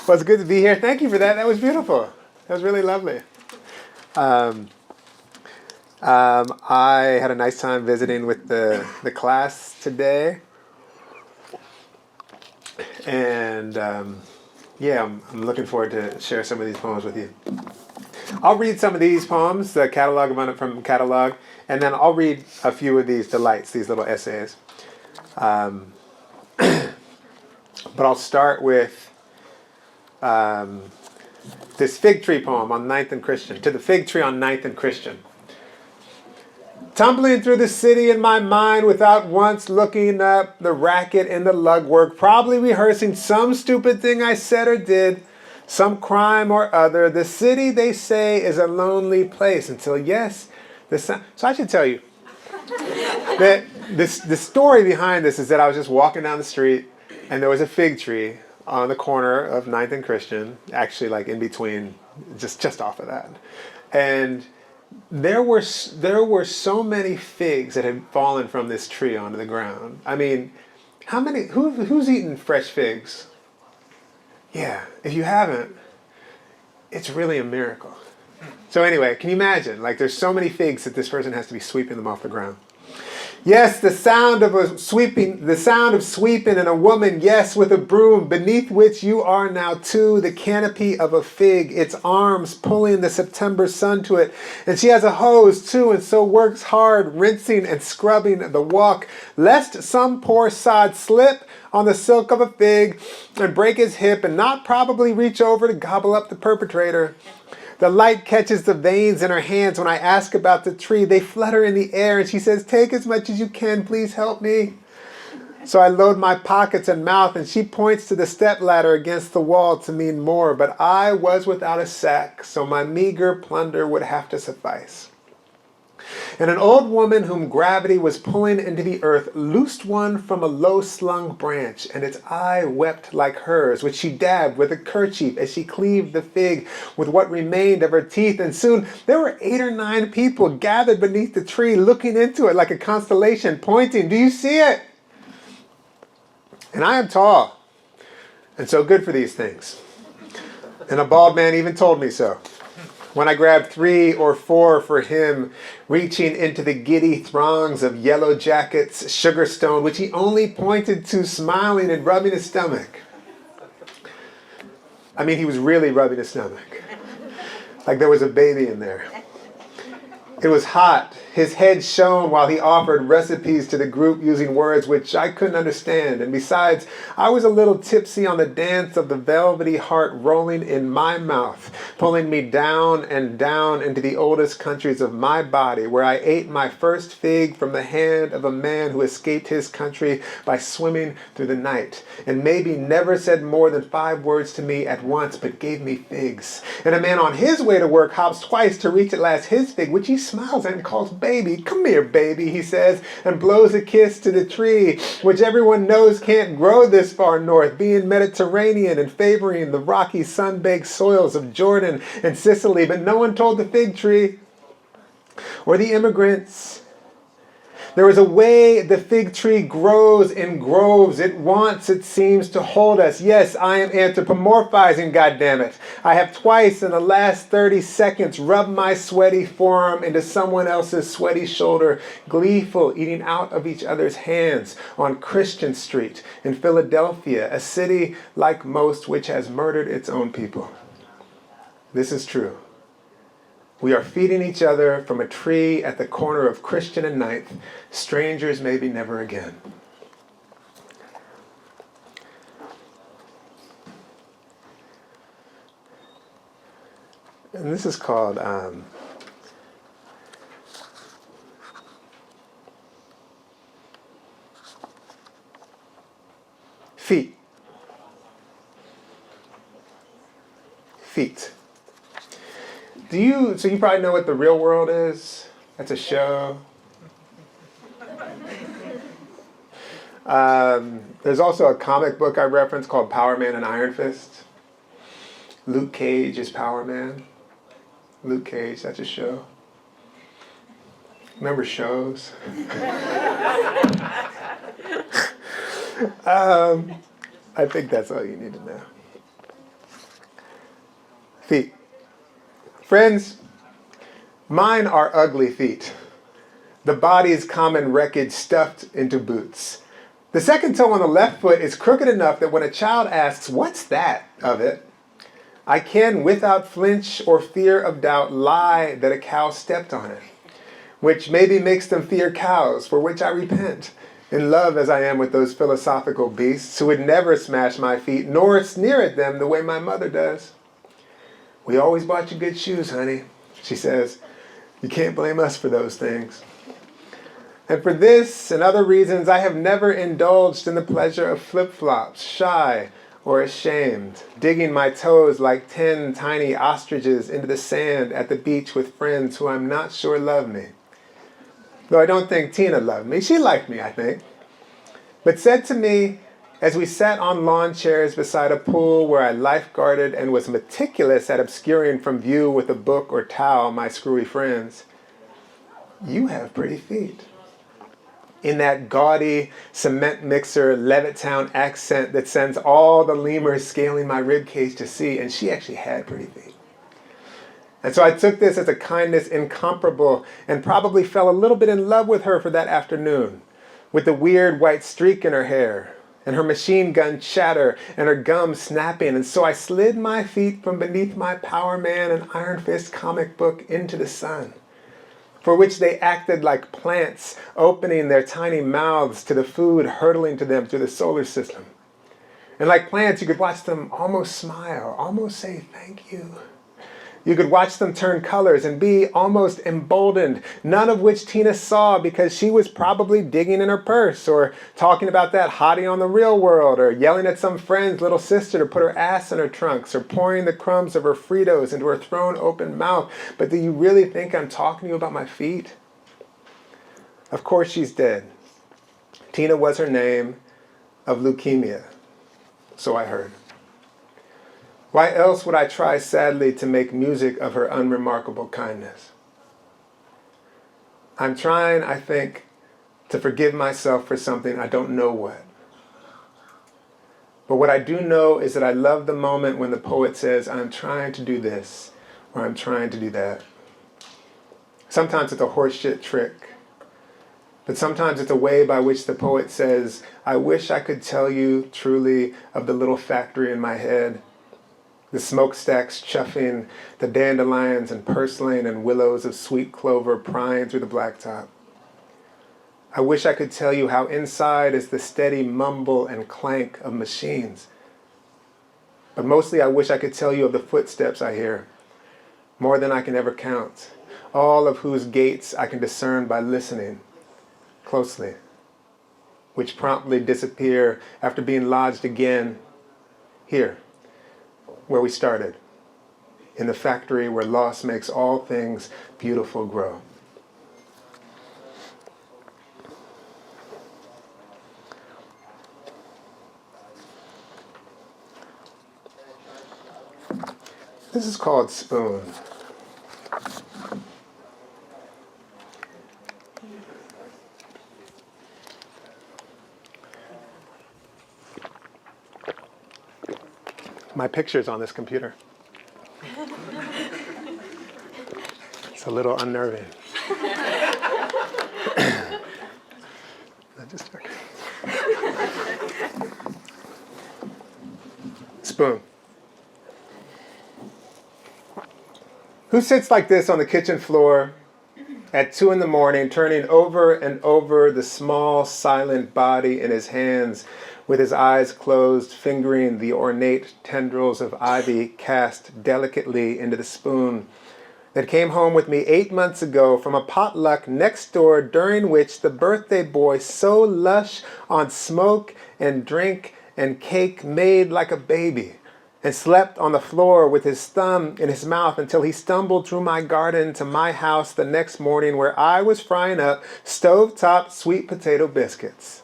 Well, it's good to be here. Thank you for that. That was beautiful. That was really lovely. I had a nice time visiting with the class today. And yeah, I'm looking forward to share some of these poems with you. I'll read some of these poems, the catalog from catalog, and then I'll read a few of these delights, these little essays. But I'll start with this fig tree poem on Ninth and Christian. To the fig tree on Ninth and Christian. Tumbling through the city in my mind without once looking up, the racket and the lug work, probably rehearsing some stupid thing I said or did, some crime or other. The city, they say, is a lonely place until, yes, so I should tell you that the story behind this is that I was just walking down the street and there was a fig tree on the corner of Ninth and Christian, actually like in between, just off of that. And there were so many figs that had fallen from this tree onto the ground. I mean, who's eaten fresh figs? Yeah, if you haven't, it's really a miracle. So anyway, can you imagine? Like there's so many figs that this person has to be sweeping them off the ground. Yes, the sound of sweeping and a woman, yes, with a broom, beneath which you are now too, the canopy of a fig, its arms pulling the September sun to it. And she has a hose too, and so works hard, rinsing and scrubbing the walk, lest some poor sod slip on the silk of a fig and break his hip and not probably reach over to gobble up the perpetrator. The light catches the veins in her hands when I ask about the tree. They flutter in the air and she says, take as much as you can, please help me. So I load my pockets and mouth and she points to the stepladder against the wall to mean more. But I was without a sack, so my meager plunder would have to suffice. And an old woman whom gravity was pulling into the earth loosed one from a low-slung branch, and its eye wept like hers, which she dabbed with a kerchief as she cleaved the fig with what remained of her teeth. And soon there were 8 or 9 people gathered beneath the tree, looking into it like a constellation, pointing, do you see it? And I am tall, and so good for these things. And a bald man even told me so. When I grabbed 3 or 4 for him, reaching into the giddy throngs of yellow jackets, Sugarstone, which he only pointed to, smiling and rubbing his stomach. I mean, he was really rubbing his stomach. Like there was a baby in there. It was hot. His head shone while he offered recipes to the group using words which I couldn't understand. And besides, I was a little tipsy on the dance of the velvety heart rolling in my mouth, pulling me down and down into the oldest countries of my body, where I ate my first fig from the hand of a man who escaped his country by swimming through the night, and maybe never said more than 5 words to me at once, but gave me figs. And a man on his way to work hops twice to reach at last his fig, which he smiles at and calls baby. Come here, baby, he says, and blows a kiss to the tree, which everyone knows can't grow this far north, being Mediterranean and favoring the rocky sun-baked soils of Jordan and Sicily. But no one told the fig tree or the immigrants. There is a way the fig tree grows in groves. It wants, it seems, to hold us. Yes, I am anthropomorphizing, goddammit. I have twice in the last 30 seconds rubbed my sweaty forearm into someone else's sweaty shoulder, gleeful, eating out of each other's hands on Christian Street in Philadelphia, a city like most which has murdered its own people. This is true. We are feeding each other from a tree at the corner of Christian and Ninth, strangers maybe never again. And this is called Feet. Feet. So you probably know what The Real World is? That's a show. There's also a comic book I reference called Power Man and Iron Fist. Luke Cage is Power Man. Luke Cage, that's a show. Remember shows? I think that's all you need to know. Feet. Friends, mine are ugly feet. The body's common wreckage stuffed into boots. The second toe on the left foot is crooked enough that when a child asks, "What's that?" of it, I can, without flinch or fear of doubt, lie that a cow stepped on it, which maybe makes them fear cows, for which I repent, in love as I am with those philosophical beasts who would never smash my feet nor sneer at them the way my mother does. "We always bought you good shoes, honey," she says. "You can't blame us for those things." And for this and other reasons, I have never indulged in the pleasure of flip-flops, shy or ashamed, digging my toes like 10 tiny ostriches into the sand at the beach with friends who I'm not sure love me. Though I don't think Tina loved me. She liked me, I think. But said to me, as we sat on lawn chairs beside a pool where I lifeguarded and was meticulous at obscuring from view with a book or towel my screwy friends, "You have pretty feet." In that gaudy cement mixer Levittown accent that sends all the lemurs scaling my ribcage to sea, and she actually had pretty feet. And so I took this as a kindness incomparable and probably fell a little bit in love with her for that afternoon, with the weird white streak in her hair, and her machine gun chatter, and her gums snapping, and so I slid my feet from beneath my Power Man and Iron Fist comic book into the sun, for which they acted like plants opening their tiny mouths to the food hurtling to them through the solar system. And like plants, you could watch them almost smile, almost say thank you. You could watch them turn colors and be almost emboldened, none of which Tina saw because she was probably digging in her purse or talking about that hottie on the Real World or yelling at some friend's little sister to put her ass in her trunks or pouring the crumbs of her Fritos into her thrown open mouth. But do you really think I'm talking to you about my feet? Of course she's dead. Tina was her name, of leukemia, so I heard. Why else would I try sadly to make music of her unremarkable kindness? I'm trying, I think, to forgive myself for something I don't know what. But what I do know is that I love the moment when the poet says, "I'm trying to do this," or "I'm trying to do that." Sometimes it's a horseshit trick. But sometimes it's a way by which the poet says, "I wish I could tell you truly of the little factory in my head, the smokestacks chuffing, the dandelions and purslane and willows of sweet clover prying through the blacktop. I wish I could tell you how inside is the steady mumble and clank of machines. But mostly I wish I could tell you of the footsteps I hear, more than I can ever count, all of whose gaits I can discern by listening closely, which promptly disappear after being lodged again here, where we started, in the factory where loss makes all things beautiful grow." This is called Spoon. My picture's on this computer. It's a little unnerving. I'm just joking. Spoon. Who sits like this on the kitchen floor at 2 a.m, turning over and over the small, silent body in his hands, with his eyes closed, fingering the ornate tendrils of ivy cast delicately into the spoon that came home with me 8 months ago from a potluck next door, during which the birthday boy, so lush on smoke and drink and cake, made like a baby and slept on the floor with his thumb in his mouth until he stumbled through my garden to my house the next morning, where I was frying up stove-top sweet potato biscuits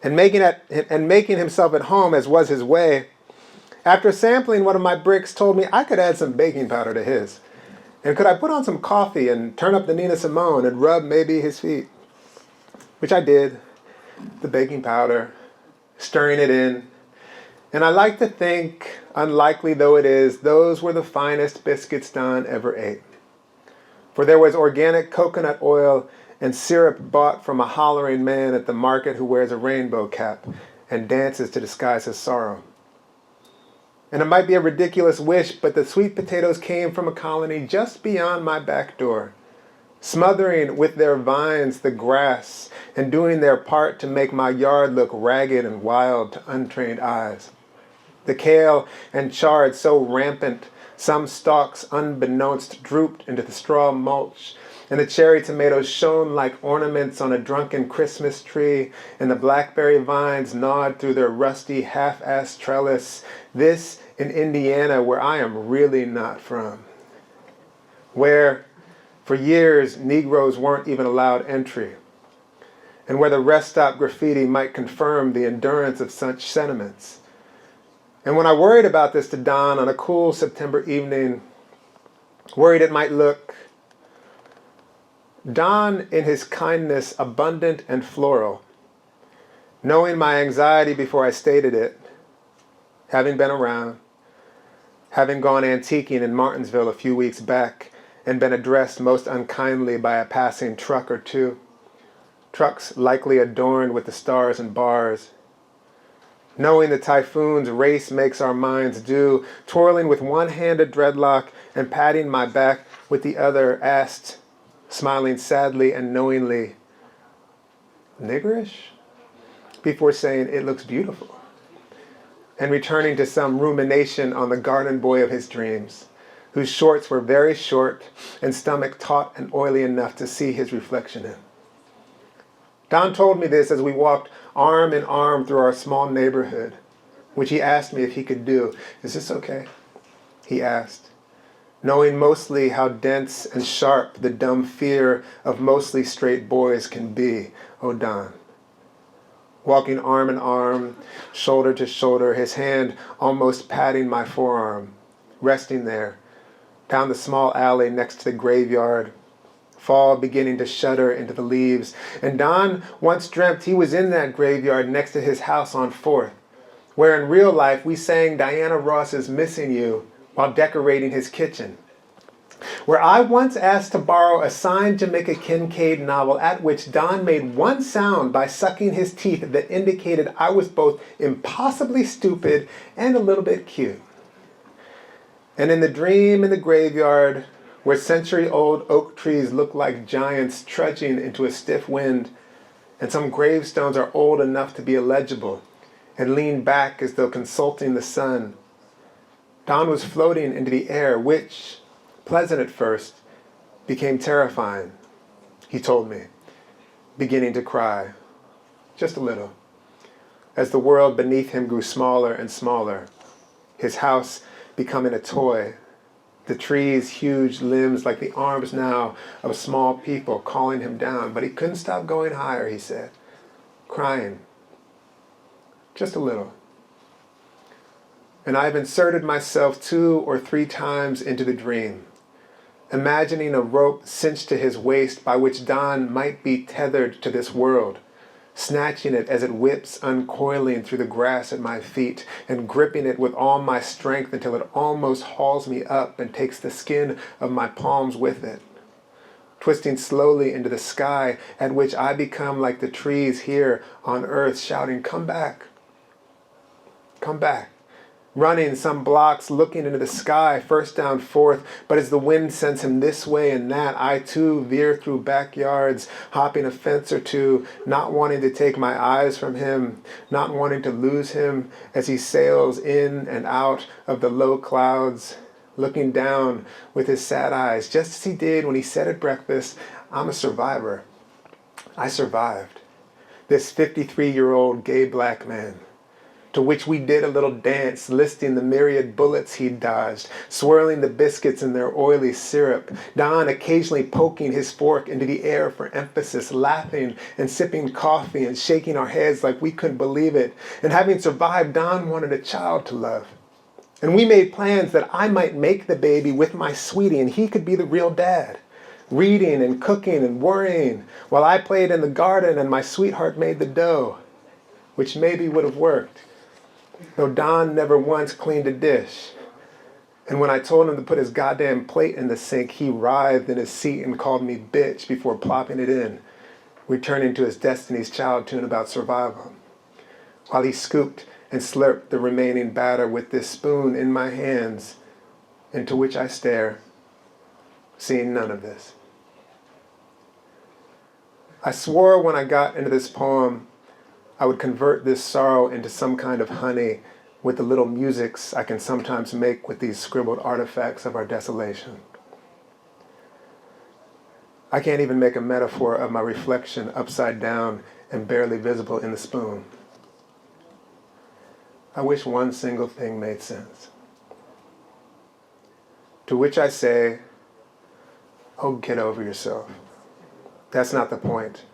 and making himself at home, as was his way. After sampling one of my bricks, told me I could add some baking powder to his. And could I put on some coffee and turn up the Nina Simone and rub maybe his feet? Which I did, the baking powder, stirring it in, And I like to think, unlikely though it is, those were the finest biscuits Don ever ate. For there was organic coconut oil and syrup bought from a hollering man at the market who wears a rainbow cap and dances to disguise his sorrow. And it might be a ridiculous wish, but the sweet potatoes came from a colony just beyond my back door, smothering with their vines the grass and doing their part to make my yard look ragged and wild to untrained eyes. The kale and chard so rampant, some stalks unbeknownst drooped into the straw mulch, and the cherry tomatoes shone like ornaments on a drunken Christmas tree, and the blackberry vines gnawed through their rusty half-assed trellis. This in Indiana, where I am really not from. Where, for years, Negroes weren't even allowed entry, and where the rest stop graffiti might confirm the endurance of such sentiments. And when I worried about this to Don on a cool September evening, worried it might look, Don, in his kindness abundant and floral, knowing my anxiety before I stated it, having been around, having gone antiquing in Martinsville a few weeks back and been addressed most unkindly by a passing truck or two, trucks likely adorned with the stars and bars, knowing the typhoon's race makes our minds do, twirling with one hand a dreadlock and patting my back with the other, asked, smiling sadly and knowingly, niggerish? Before saying, it looks beautiful, and returning to some rumination on the garden boy of his dreams, whose shorts were very short and stomach taut and oily enough to see his reflection in. Don told me this as we walked arm in arm through our small neighborhood, which he asked me if he could do. Is this okay? He asked, knowing mostly how dense and sharp the dumb fear of mostly straight boys can be. Oh, Don. Walking arm in arm, shoulder to shoulder, his hand almost patting my forearm, resting there, down the small alley next to the graveyard, fall beginning to shudder into the leaves. And Don once dreamt he was in that graveyard next to his house on 4th, where in real life we sang Diana Ross's Missing You while decorating his kitchen. Where I once asked to borrow a signed Jamaica Kincaid novel at which Don made one sound by sucking his teeth that indicated I was both impossibly stupid and a little bit cute. And in the dream in the graveyard, where century-old oak trees look like giants trudging into a stiff wind, and some gravestones are old enough to be illegible and lean back as though consulting the sun, Don was floating into the air, which, pleasant at first, became terrifying, he told me, beginning to cry, just a little, as the world beneath him grew smaller and smaller, his house becoming a toy, the trees' huge limbs like the arms now of small people calling him down. But he couldn't stop going higher, he said, crying, just a little. And I've inserted myself 2 or 3 times into the dream, imagining a rope cinched to his waist by which Don might be tethered to this world, snatching it as it whips uncoiling through the grass at my feet and gripping it with all my strength until it almost hauls me up and takes the skin of my palms with it, twisting slowly into the sky at which I become like the trees here on earth shouting, come back, running some blocks looking into the sky, first down 4th, but as the wind sends him this way and that, I too veer through backyards, hopping a fence or two, not wanting to take my eyes from him, not wanting to lose him as he sails in and out of the low clouds, looking down with his sad eyes, just as he did when he said at breakfast, I'm a survivor. I survived. This 53-year-old gay black man, to which we did a little dance, listing the myriad bullets he'd dodged, swirling the biscuits in their oily syrup, Don occasionally poking his fork into the air for emphasis, laughing and sipping coffee and shaking our heads like we couldn't believe it. And having survived, Don wanted a child to love. And we made plans that I might make the baby with my sweetie and he could be the real dad, reading and cooking and worrying, while I played in the garden and my sweetheart made the dough, which maybe would have worked. though Don never once cleaned a dish. And when I told him to put his goddamn plate in the sink, he writhed in his seat and called me bitch before plopping it in, returning to his Destiny's Child tune about survival, while he scooped and slurped the remaining batter with this spoon in my hands, into which I stare, seeing none of this. I swore when I got into this poem, I would convert this sorrow into some kind of honey with the little musics I can sometimes make with these scribbled artifacts of our desolation. I can't even make a metaphor of my reflection upside down and barely visible in the spoon. I wish one single thing made sense. To which I say, oh, get over yourself. That's not the point.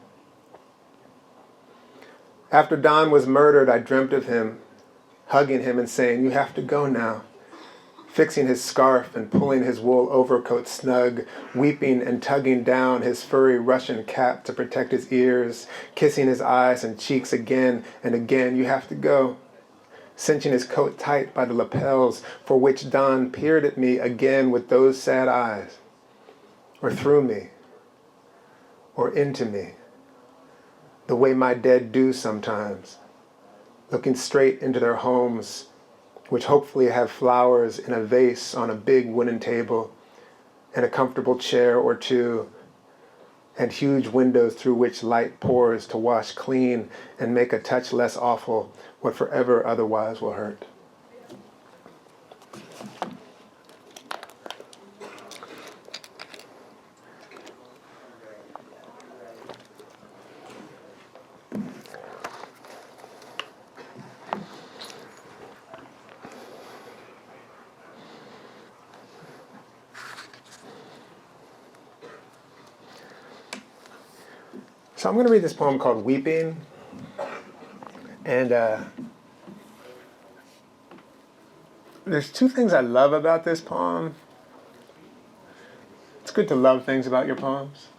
After Don was murdered, I dreamt of him, hugging him and saying, you have to go now, fixing his scarf and pulling his wool overcoat snug, weeping and tugging down his furry Russian cap to protect his ears, kissing his eyes and cheeks again and again, you have to go, cinching his coat tight by the lapels, for which Don peered at me again with those sad eyes, or through me, or into me, the way my dead do sometimes, looking straight into their homes, which hopefully have flowers in a vase on a big wooden table, and a comfortable chair or two, and huge windows through which light pours to wash clean and make a touch less awful what forever otherwise will hurt. So I'm going to read this poem called Weeping. And there's two things I love about this poem. It's good to love things about your poems.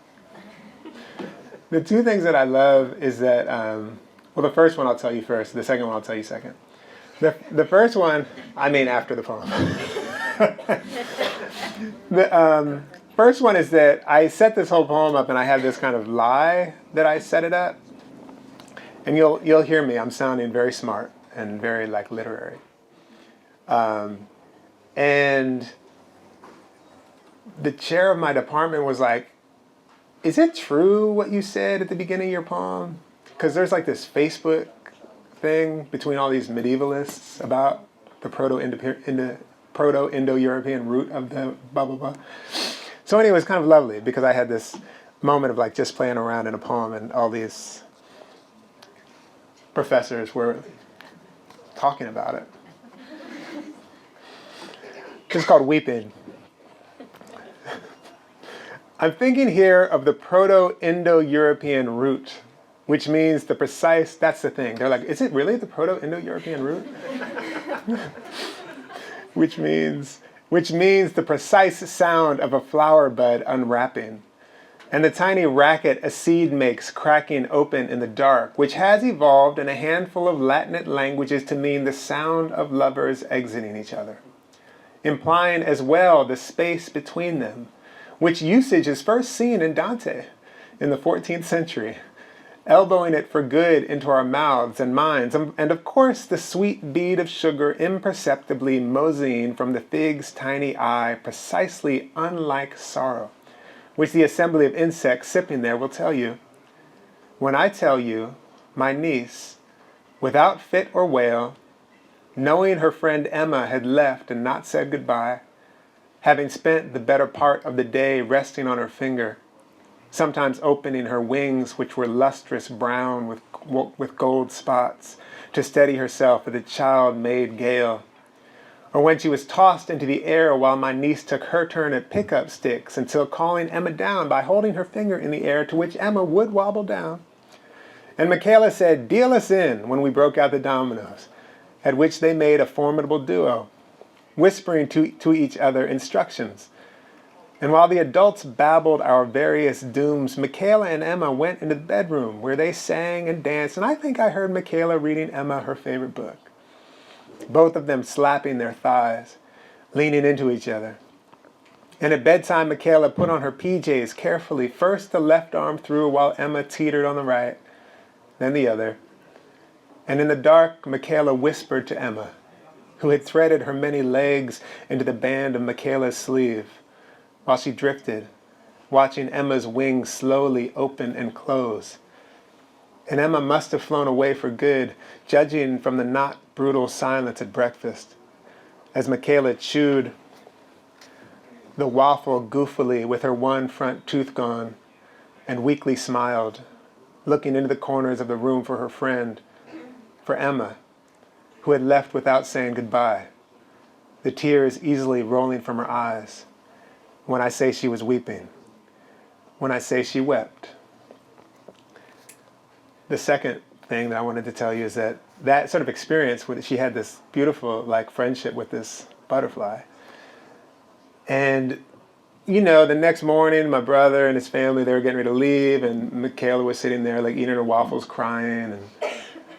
The two things that I love is that, well, the first one I'll tell you first. The second one I'll tell you second. The first one, I mean after the poem. The first one is that I set this whole poem up and I have this kind of lie that I set it up. And you'll hear me, I'm sounding very smart and very like literary. And the chair of my department was like, is it true what you said at the beginning of your poem? Because there's like this Facebook thing between all these medievalists about the Proto-Indo-European root of the blah, blah, blah. So anyway, it was kind of lovely because I had this moment of like just playing around in a poem and all these professors were talking about it. It's called Weeping. I'm thinking here of the Proto-Indo-European root, which means the precise, that's the thing. They're like, is it really the Proto-Indo-European root? which means the precise sound of a flower bud unwrapping, and the tiny racket a seed makes cracking open in the dark, which has evolved in a handful of Latinate languages to mean the sound of lovers exiting each other, implying as well the space between them, which usage is first seen in Dante in the 14th century, elbowing it for good into our mouths and minds, and of course the sweet bead of sugar imperceptibly moseying from the fig's tiny eye, precisely unlike sorrow, which the assembly of insects sipping there will tell you. When I tell you, my niece, without fit or wail, knowing her friend Emma had left and not said goodbye, having spent the better part of the day resting on her finger, sometimes opening her wings, which were lustrous brown with gold spots, to steady herself with a child-made gale, or when she was tossed into the air while my niece took her turn at pick-up sticks until calling Emma down by holding her finger in the air, to which Emma would wobble down. And Michaela said, deal us in, when we broke out the dominoes, at which they made a formidable duo, whispering to each other instructions. And while the adults babbled our various dooms, Michaela and Emma went into the bedroom where they sang and danced, and I think I heard Michaela reading Emma her favorite book. both of them slapping their thighs, leaning into each other. And at bedtime, Michaela put on her PJs carefully, first the left arm through while Emma teetered on the right, then the other. And in the dark, Michaela whispered to Emma, who had threaded her many legs into the band of Michaela's sleeve, while she drifted, watching Emma's wings slowly open and close. And Emma must have flown away for good, judging from the not brutal silence at breakfast, as Michaela chewed the waffle goofily with her one front tooth gone, and weakly smiled, looking into the corners of the room for her friend, for Emma, who had left without saying goodbye, the tears easily rolling from her eyes. When I say she was weeping, when I say she wept. The second thing that I wanted to tell you is that sort of experience where she had this beautiful friendship with this butterfly. And, the next morning, my brother and his family, they were getting ready to leave, and Michaela was sitting there eating her waffles, crying, and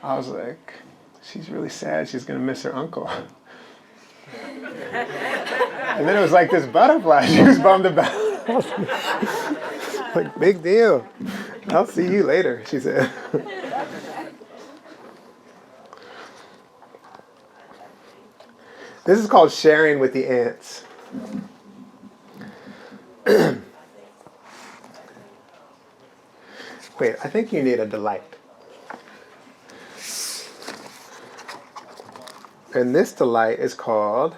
I was like, she's really sad. She's going to miss her uncle. And then it was this butterfly she was bummed about. Big deal. I'll see you later, she said. This is called sharing with the ants. Wait, I think you need a delight. And this delight is called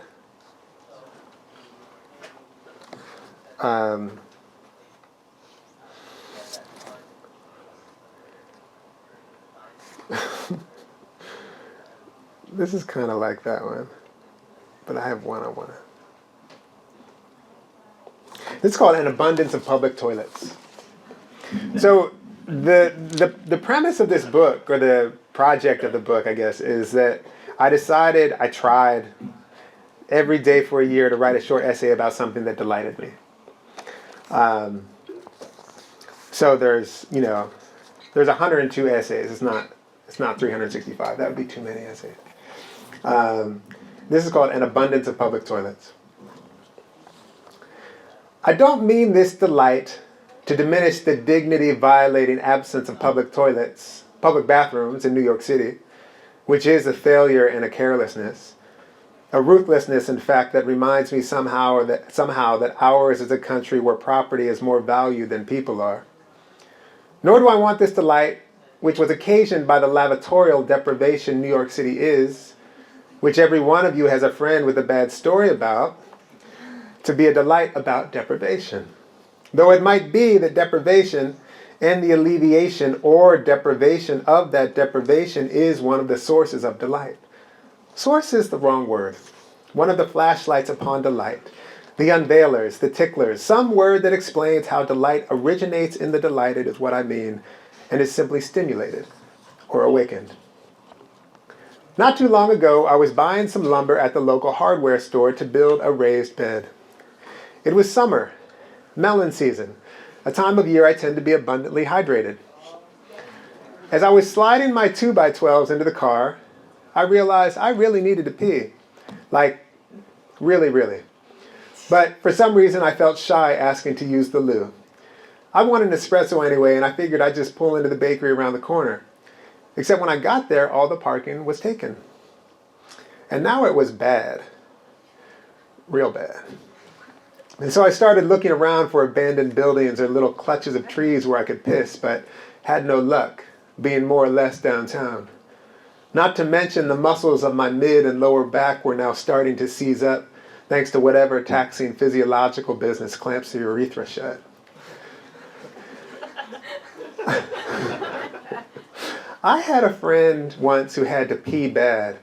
this is kind of like that one, but I have one I want to. This is called An Abundance of Public Toilets. So the premise of this book, or the project of the book, I guess, is that I tried every day for a year to write a short essay about something that delighted me. So there's 102 essays. It's not 365. That would be too many essays. This is called An Abundance of Public Toilets. I don't mean this delight to diminish the dignity-violating absence of public toilets, public bathrooms in New York City, which is a failure and a carelessness, a ruthlessness, in fact, that reminds me somehow that ours is a country where property is more valued than people are. Nor do I want this delight, which was occasioned by the lavatorial deprivation New York City is, which every one of you has a friend with a bad story about, to be a delight about deprivation. Though it might be that deprivation and the alleviation or deprivation of that deprivation is one of the sources of delight. Source is the wrong word. One of the flashlights upon delight. The unveilers, the ticklers, some word that explains how delight originates in the delighted is what I mean, and is simply stimulated or awakened. Not too long ago, I was buying some lumber at the local hardware store to build a raised bed. It was summer, melon season, a time of year I tend to be abundantly hydrated. As I was sliding my 2x12s into the car, I realized I really needed to pee. Really, really. But for some reason, I felt shy asking to use the loo. I wanted an espresso anyway, and I figured I'd just pull into the bakery around the corner. Except when I got there, all the parking was taken. And now it was bad. Real bad. And so I started looking around for abandoned buildings or little clutches of trees where I could piss, but had no luck, being more or less downtown. Not to mention the muscles of my mid and lower back were now starting to seize up, thanks to whatever taxing physiological business clamps the urethra shut. I had a friend once who had to pee bad,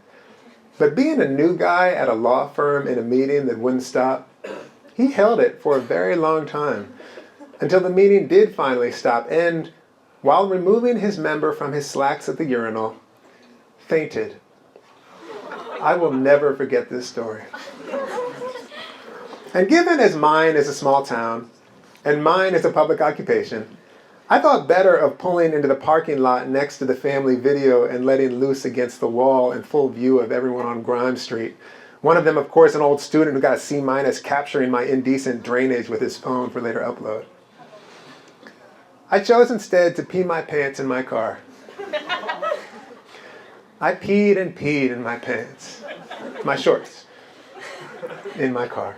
but being a new guy at a law firm in a meeting that wouldn't stop, he held it for a very long time, until the meeting did finally stop and, while removing his member from his slacks at the urinal, fainted. I will never forget this story. And given as mine is a small town, and mine is a public occupation, I thought better of pulling into the parking lot next to the family video and letting loose against the wall in full view of everyone on Grime Street. One of them, of course, an old student who got a C- capturing my indecent drainage with his phone for later upload. I chose instead to pee my pants in my car. I peed and peed in my pants, my shorts, in my car.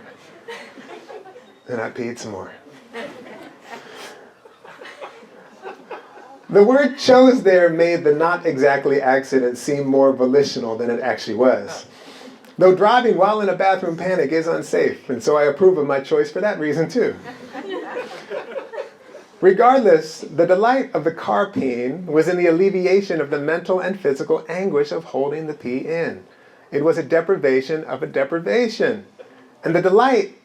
And I peed some more. The word chose there made the not exactly accident seem more volitional than it actually was. Though driving while in a bathroom panic is unsafe, and so I approve of my choice for that reason too. Regardless, the delight of the car peeing was in the alleviation of the mental and physical anguish of holding the pee in. It was a deprivation of a deprivation. And the delight,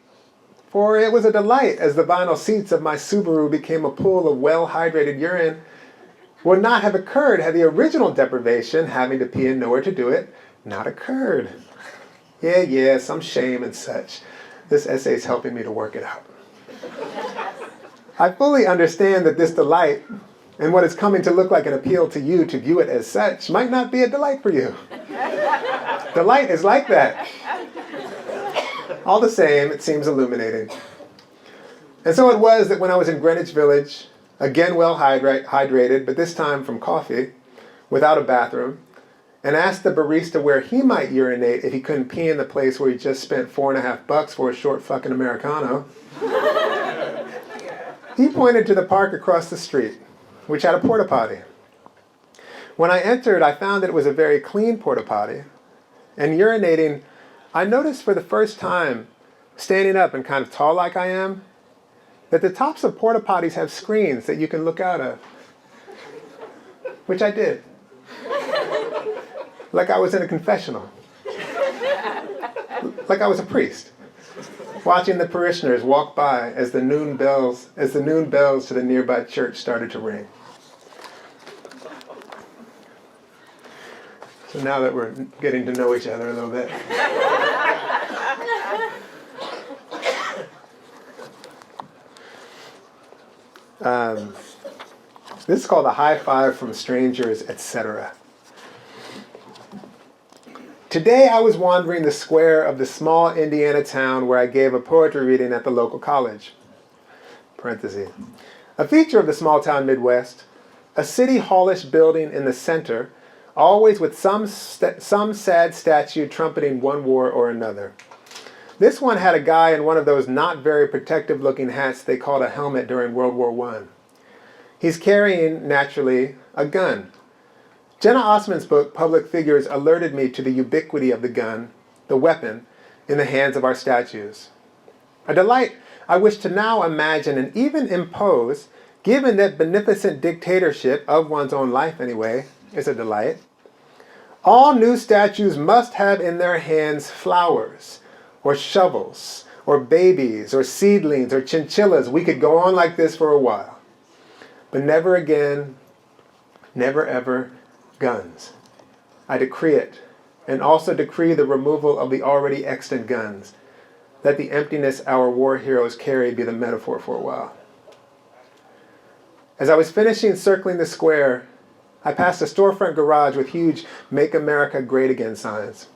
for it was a delight as the vinyl seats of my Subaru became a pool of well-hydrated urine, would not have occurred had the original deprivation, having to pee and nowhere to do it, not occurred. Yeah, some shame and such. This essay is helping me to work it out. I fully understand that this delight, and what is coming to look like an appeal to you to view it as such, might not be a delight for you. Delight is like that. All the same, it seems illuminating. And so it was that when I was in Greenwich Village, again well hydrated, but this time from coffee, without a bathroom, and asked the barista where he might urinate if he couldn't pee in the place where he just spent $4.50 for a short fucking Americano. He pointed to the park across the street, which had a porta potty. When I entered, I found that it was a very clean porta potty, and urinating, I noticed for the first time, standing up and kind of tall like I am, that the tops of porta potties have screens that you can look out of, which I did. Like I was in a confessional. Like I was a priest, watching the parishioners walk by as the noon bells to the nearby church started to ring. So now that we're getting to know each other a little bit. This is called a high five from strangers, etc. Today I was wandering the square of the small Indiana town where I gave a poetry reading at the local college. Parenthesis. A feature of the small town Midwest, a city hallish building in the center, always with some sad statue trumpeting one war or another. This one had a guy in one of those not very protective looking hats they called a helmet during World War I. He's carrying, naturally, a gun. Jenna Osman's book, Public Figures, alerted me to the ubiquity of the gun, the weapon, in the hands of our statues. A delight I wish to now imagine and even impose, given that beneficent dictatorship, of one's own life anyway, is a delight. All new statues must have in their hands flowers, or shovels, or babies, or seedlings, or chinchillas. We could go on like this for a while. But never again, never ever, guns. I decree it, and also decree the removal of the already extant guns. Let the emptiness our war heroes carry be the metaphor for a while. As I was finishing circling the square, I passed a storefront garage with huge Make America Great Again signs.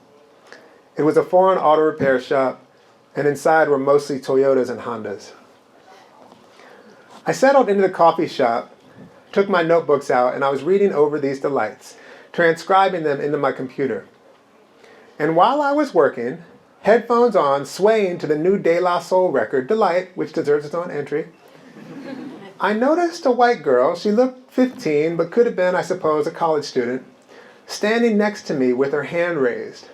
It was a foreign auto repair shop, and inside were mostly Toyotas and Hondas. I settled into the coffee shop, took my notebooks out, and I was reading over these delights, transcribing them into my computer. And while I was working, headphones on, swaying to the new De La Soul record, Delight, which deserves its own entry, I noticed a white girl, she looked 15, but could have been, I suppose, a college student, standing next to me with her hand raised.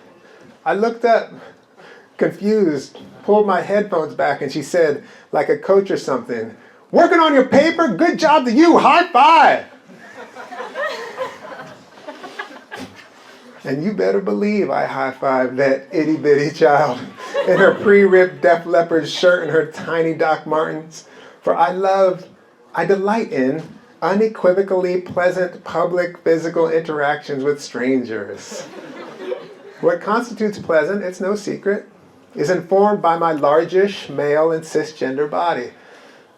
I looked up, confused, pulled my headphones back, and she said, like a coach or something, "Working on your paper? Good job to you, high five!" And you better believe I high-fived that itty-bitty child in her pre-ripped Def Leppard shirt and her tiny Doc Martens. For I delight in unequivocally pleasant public physical interactions with strangers. What constitutes pleasant, it's no secret, is informed by my largish male and cisgender body.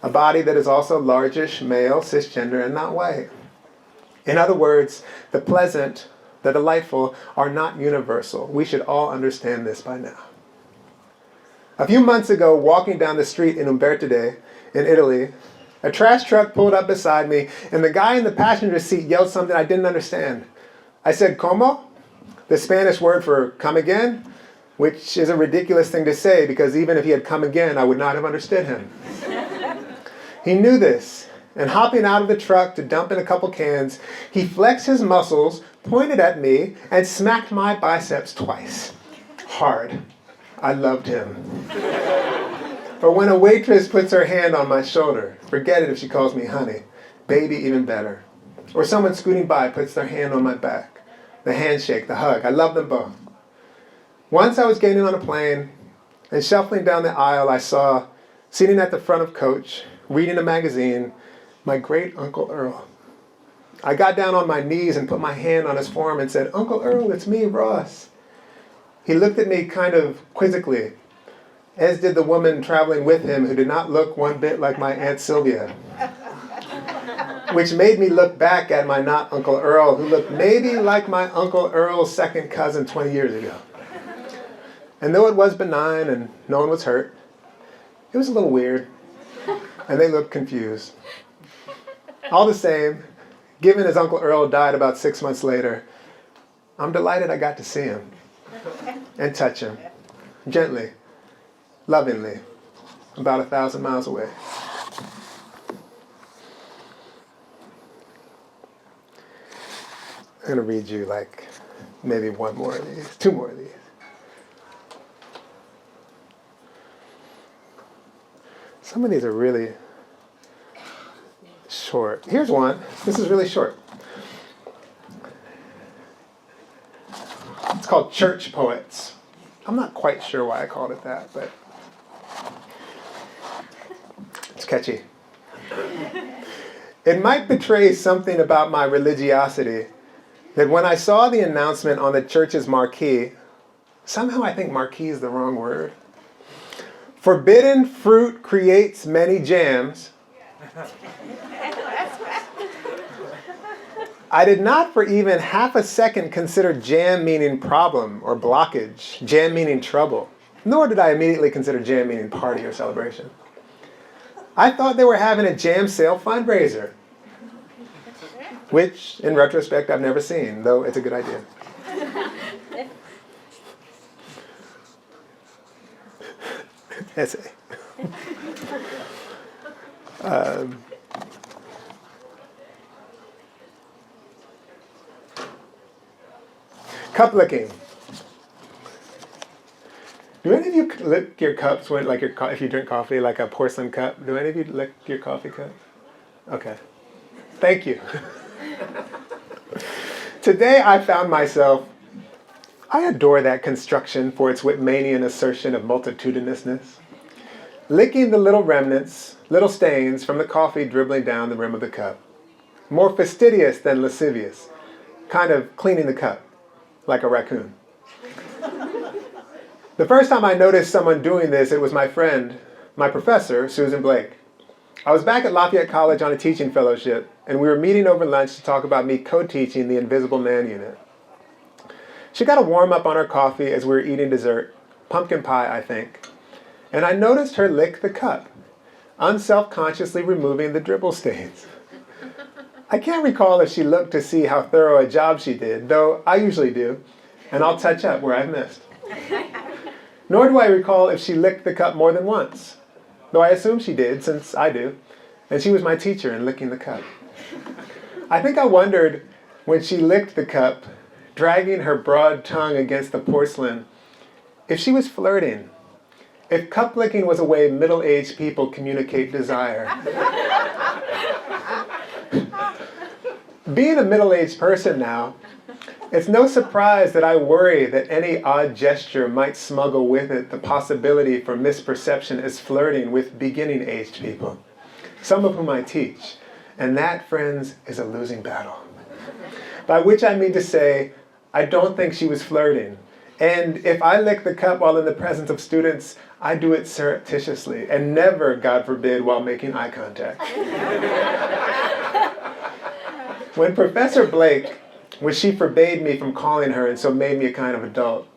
A body that is also largish, male, cisgender, and not white. In other words, the pleasant, the delightful are not universal. We should all understand this by now. A few months ago, walking down the street in Umbertide, in Italy, a trash truck pulled up beside me, and the guy in the passenger seat yelled something I didn't understand. I said, "Como?" The Spanish word for come again, which is a ridiculous thing to say because even if he had come again, I would not have understood him. He knew this, and hopping out of the truck to dump in a couple cans, he flexed his muscles, pointed at me, and smacked my biceps twice. Hard. I loved him. Or when a waitress puts her hand on my shoulder, forget it if she calls me honey. Baby, even better. Or someone scooting by puts their hand on my back. The handshake, the hug, I love them both. Once I was getting on a plane, and shuffling down the aisle, I saw, sitting at the front of coach, reading a magazine, my great Uncle Earl. I got down on my knees and put my hand on his forearm and said, "Uncle Earl, it's me, Ross." He looked at me kind of quizzically, as did the woman traveling with him who did not look one bit like my Aunt Sylvia. Which made me look back at my not Uncle Earl, who looked maybe like my Uncle Earl's second cousin 20 years ago. And though it was benign and no one was hurt, it was a little weird, and they looked confused. All the same, given his Uncle Earl died about 6 months later, I'm delighted I got to see him and touch him, gently, lovingly, about 1,000 miles away. I'm going to read you like maybe one more of these, two more of these. Some of these are really short. Here's one. This is really short. It's called Church Poets. I'm not quite sure why I called it that, but it's catchy. It might betray something about my religiosity that when I saw the announcement on the church's marquee, somehow I think marquee is the wrong word. Forbidden fruit creates many jams. I did not for even half a second consider jam meaning problem or blockage, jam meaning trouble, nor did I immediately consider jam meaning party or celebration. I thought they were having a jam sale fundraiser, which in retrospect I've never seen, though it's a good idea. Essay. Cup licking. Do any of you lick your cups when, like, if you drink coffee, like a porcelain cup? Do any of you lick your coffee cup? Okay. Thank you. Today I found myself, I adore that construction for its Whitmanian assertion of multitudinousness. Licking the little remnants, little stains from the coffee dribbling down the rim of the cup. More fastidious than lascivious. Kind of cleaning the cup, like a raccoon. The first time I noticed someone doing this, it was my friend, my professor, Susan Blake. I was back at Lafayette College on a teaching fellowship, and we were meeting over lunch to talk about me co-teaching the Invisible Man unit. She got a warm-up on her coffee as we were eating dessert, pumpkin pie, I think, and I noticed her lick the cup, unself-consciously removing the dribble stains. I can't recall if she looked to see how thorough a job she did, though I usually do, and I'll touch up where I've missed. Nor do I recall if she licked the cup more than once, though I assume she did, since I do, and she was my teacher in licking the cup. I think I wondered, when she licked the cup, dragging her broad tongue against the porcelain, if she was flirting, if cup licking was a way middle-aged people communicate desire. Being a middle-aged person now, it's no surprise that I worry that any odd gesture might smuggle with it the possibility for misperception as flirting with beginning-aged people, some of whom I teach. And that, friends, is a losing battle. By which I mean to say, I don't think she was flirting. And if I lick the cup while in the presence of students, I do it surreptitiously, and never, God forbid, while making eye contact. When Professor Blake, when she forbade me from calling her and so made me a kind of adult.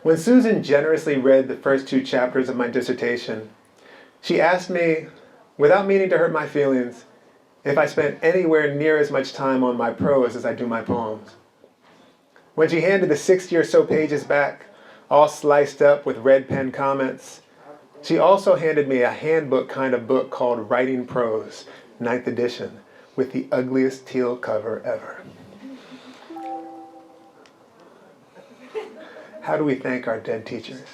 When Susan generously read the first 2 chapters of my dissertation, she asked me, without meaning to hurt my feelings, if I spent anywhere near as much time on my prose as I do my poems. When she handed the 60 or so pages back, all sliced up with red pen comments, she also handed me a handbook kind of book called Writing Prose, 9th edition, with the ugliest teal cover ever. How do we thank our dead teachers?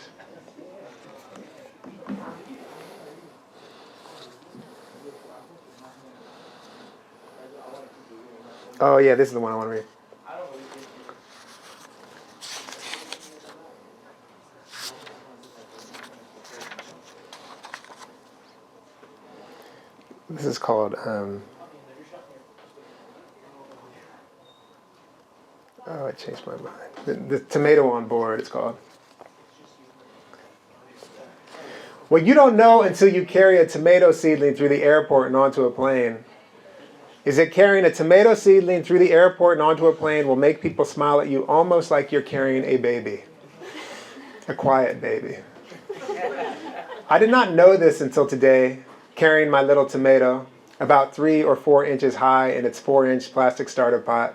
Oh yeah, this is the one I want to read. This is called, oh, I changed my mind. The Tomato on Board, it's called. What you don't know until you carry a tomato seedling through the airport and onto a plane is that carrying a tomato seedling through the airport and onto a plane will make people smile at you almost like you're carrying a baby. A quiet baby. I did not know this until today, carrying my little tomato, about 3 or 4 inches high in its 4-inch plastic starter pot,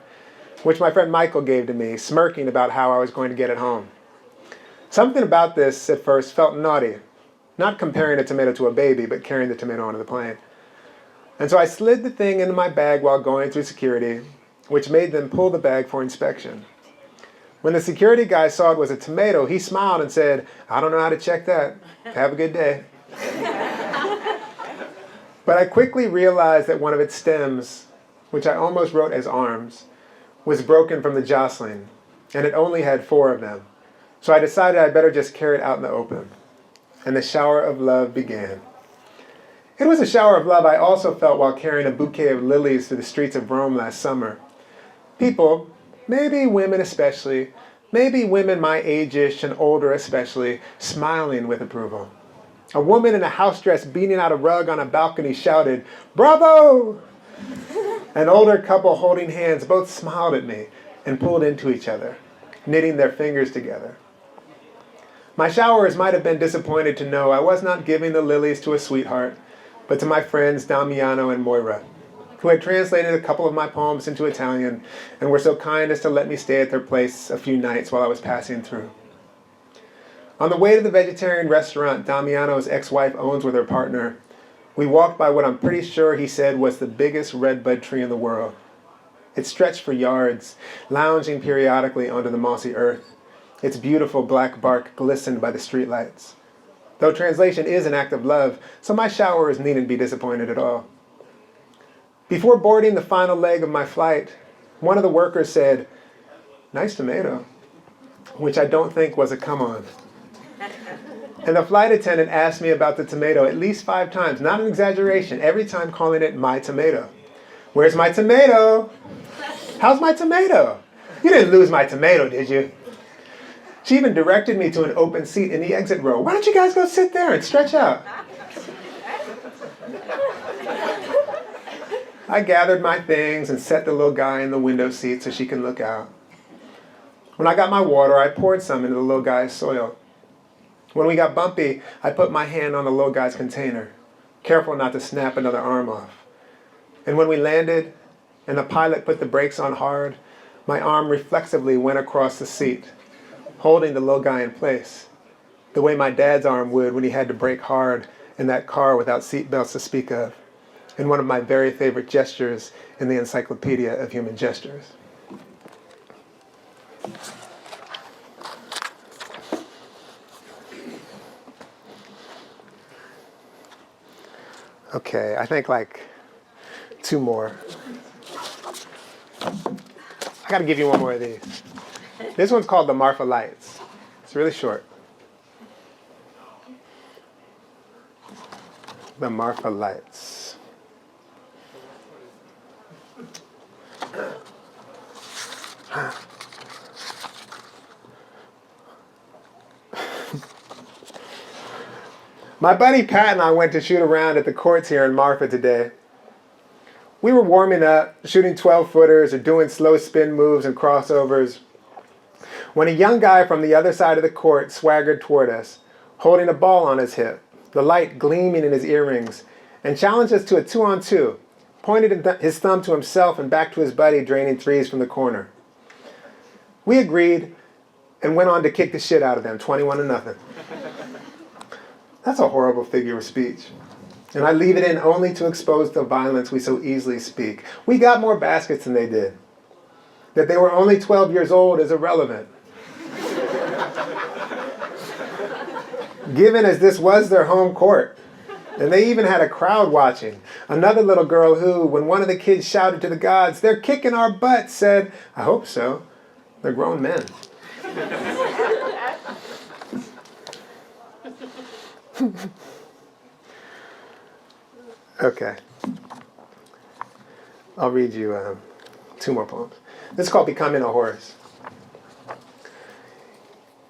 which my friend Michael gave to me, smirking about how I was going to get it home. Something about this at first felt naughty, not comparing a tomato to a baby, but carrying the tomato onto the plane. And so I slid the thing into my bag while going through security, which made them pull the bag for inspection. When the security guy saw it was a tomato, he smiled and said, "I don't know how to check that. Have a good day." But I quickly realized that one of its stems, which I almost wrote as arms, was broken from the jostling, and it only had 4 of them. So I decided I'd better just carry it out in the open. And the shower of love began. It was a shower of love I also felt while carrying a bouquet of lilies through the streets of Rome last summer. People, maybe women especially, maybe women my age-ish and older especially, smiling with approval. A woman in a house dress beating out a rug on a balcony shouted, "Bravo!" An older couple holding hands both smiled at me and pulled into each other, knitting their fingers together. My showers might have been disappointed to know I was not giving the lilies to a sweetheart, but to my friends Damiano and Moira, who had translated a couple of my poems into Italian and were so kind as to let me stay at their place a few nights while I was passing through. On the way to the vegetarian restaurant Damiano's ex-wife owns with her partner, we walked by what I'm pretty sure he said was the biggest redbud tree in the world. It stretched for yards, lounging periodically onto the mossy earth. Its beautiful black bark glistened by the streetlights. Though translation is an act of love, so my showers needn't be disappointed at all. Before boarding the final leg of my flight, one of the workers said, "Nice tomato," which I don't think was a come-on. And the flight attendant asked me about the tomato at least 5 times, not an exaggeration, every time calling it my tomato. "Where's my tomato? How's my tomato? You didn't lose my tomato, did you?" She even directed me to an open seat in the exit row. "Why don't you guys go sit there and stretch out?" I gathered my things and set the little guy in the window seat so she can look out. When I got my water, I poured some into the little guy's soil. When we got bumpy, I put my hand on the little guy's container, careful not to snap another arm off. And when we landed, and the pilot put the brakes on hard, my arm reflexively went across the seat, holding the little guy in place, the way my dad's arm would when he had to brake hard in that car without seat belts to speak of, in one of my very favorite gestures in the Encyclopedia of Human Gestures. Okay, I think like 2 more. I gotta give you one more of these. This one's called the Marfa Lights. It's really short. The Marfa Lights. My buddy Pat and I went to shoot around at the courts here in Marfa today. We were warming up, shooting 12-footers or doing slow spin moves and crossovers, when a young guy from the other side of the court swaggered toward us, holding a ball on his hip, the light gleaming in his earrings, and challenged us to a 2-on-2, pointed his thumb to himself and back to his buddy draining threes from the corner. We agreed and went on to kick the shit out of them, 21-0. That's a horrible figure of speech. And I leave it in only to expose the violence we so easily speak. We got more baskets than they did. That they were only 12 years old is irrelevant. Given as this was their home court. And they even had a crowd watching. Another little girl who, when one of the kids shouted to the gods, "They're kicking our butts," said, "I hope so. They're grown men." Okay. I'll read you 2 more poems. This is called Becoming a Horse.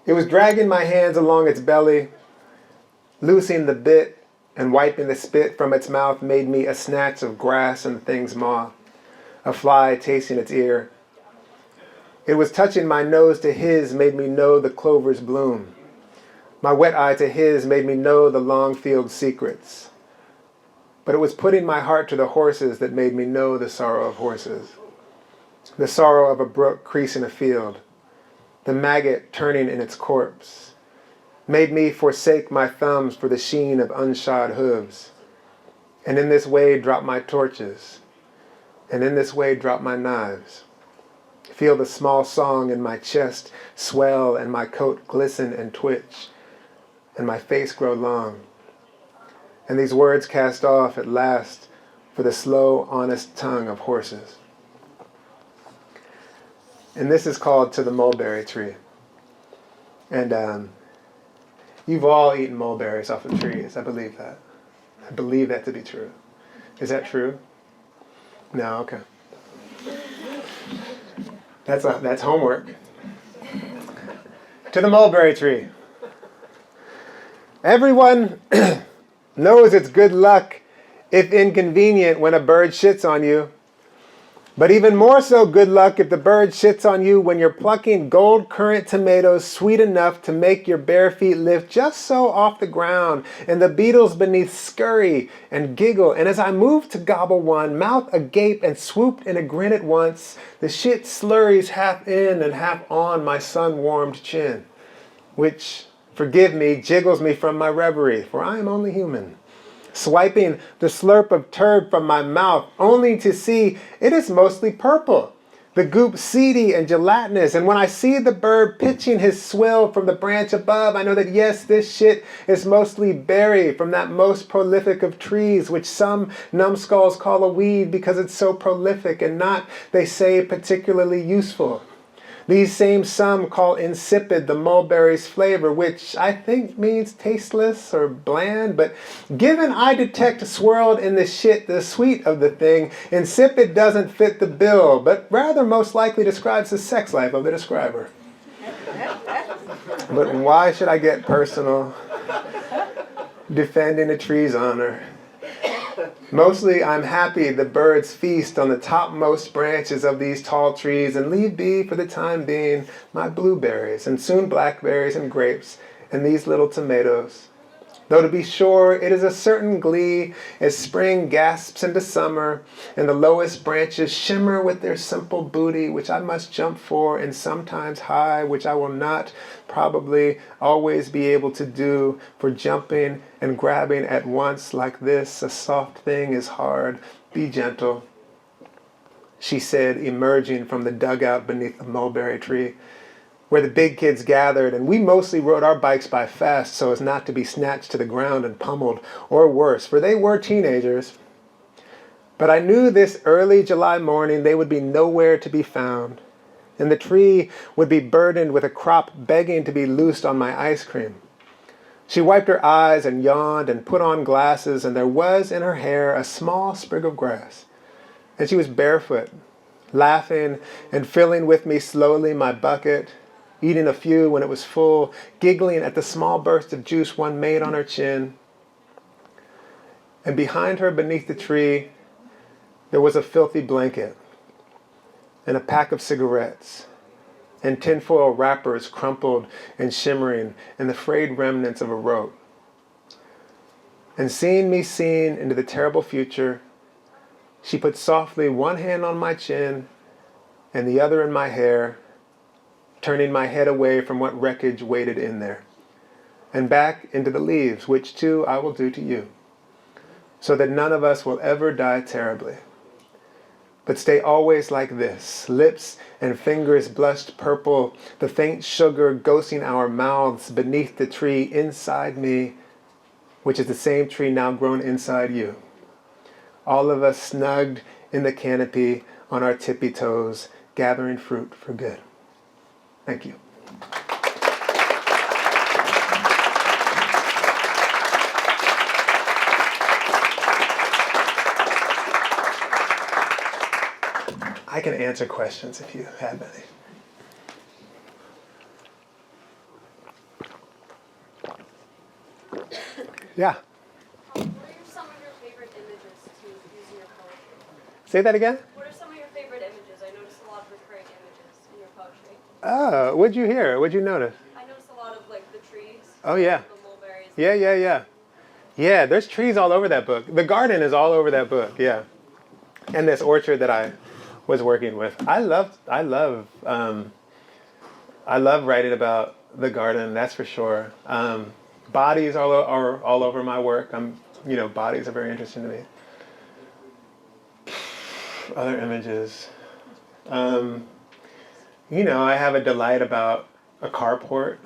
It was dragging my hands along its belly, loosing the bit and wiping the spit from its mouth made me a snatch of grass and the thing's maw, a fly tasting its ear. It was touching my nose to his made me know the clover's bloom. My wet eye to his made me know the long field secrets. But it was putting my heart to the horses that made me know the sorrow of horses. The sorrow of a brook creasing a field, the maggot turning in its corpse, made me forsake my thumbs for the sheen of unshod hooves. And in this way drop my torches, and in this way drop my knives. Feel the small song in my chest swell and my coat glisten and twitch, and my face grow long. And these words cast off at last for the slow, honest tongue of horses. And this is called To the Mulberry Tree. And you've all eaten mulberries off of trees. I believe that. I believe that to be true. Is that true? No, okay. That's homework. To the mulberry tree. Everyone knows it's good luck, if inconvenient, when a bird shits on you. But even more so good luck if the bird shits on you when you're plucking gold currant tomatoes sweet enough to make your bare feet lift just so off the ground, and the beetles beneath scurry and giggle. And as I move to gobble one, mouth agape and swooped in a grin at once, the shit slurries half in and half on my sun-warmed chin, which, forgive me, jiggles me from my reverie, for I am only human. Swiping the slurp of turd from my mouth, only to see it is mostly purple, the goop seedy and gelatinous. And when I see the bird pitching his swill from the branch above, I know that yes, this shit is mostly berry from that most prolific of trees, which some numbskulls call a weed because it's so prolific and not, they say, particularly useful. These same some call insipid the mulberry's flavor, which I think means tasteless or bland, but given I detect swirled in the shit the sweet of the thing, insipid doesn't fit the bill, but rather most likely describes the sex life of the describer. But why should I get personal? Defending a tree's honor. Mostly I'm happy the birds feast on the topmost branches of these tall trees and leave be for the time being my blueberries and soon blackberries and grapes and these little tomatoes. Though to be sure it is a certain glee as spring gasps into summer and the lowest branches shimmer with their simple booty, which I must jump for, and sometimes high, which I will not probably always be able to do, for jumping and grabbing at once like this, a soft thing is hard. Be gentle, she said, emerging from the dugout beneath the mulberry tree, where the big kids gathered, and we mostly rode our bikes by fast so as not to be snatched to the ground and pummeled, or worse, for they were teenagers. But I knew this early July morning they would be nowhere to be found, and the tree would be burdened with a crop begging to be loosed on my ice cream. She wiped her eyes and yawned and put on glasses, and there was in her hair a small sprig of grass, and she was barefoot, laughing and filling with me slowly my bucket, eating a few when it was full, giggling at the small burst of juice one made on her chin. And behind her, beneath the tree, there was a filthy blanket and a pack of cigarettes and tinfoil wrappers crumpled and shimmering and the frayed remnants of a rope. And seeing me seen into the terrible future, she put softly one hand on my chin and the other in my hair, turning my head away from what wreckage waited in there, and back into the leaves, which too I will do to you, so that none of us will ever die terribly, but stay always like this, lips and fingers blushed purple, the faint sugar ghosting our mouths beneath the tree inside me, which is the same tree now grown inside you. All of us snugged in the canopy on our tippy toes, gathering fruit for good. Thank you. I can answer questions if you have any. Yeah. What are some of your favorite images to use in your poetry? Say that again? What are some of your favorite images? I noticed a lot of recurring images in your poetry. Oh, what'd you hear? What'd you notice? I noticed a lot of like the trees. Oh, yeah. The mulberries. Yeah. Yeah, there's trees all over that book. The garden is all over that book, yeah. And this orchard that I was working with. I love writing about the garden, that's for sure. Bodies are all over my work. Bodies are very interesting to me. Other images. I have a delight about a carport.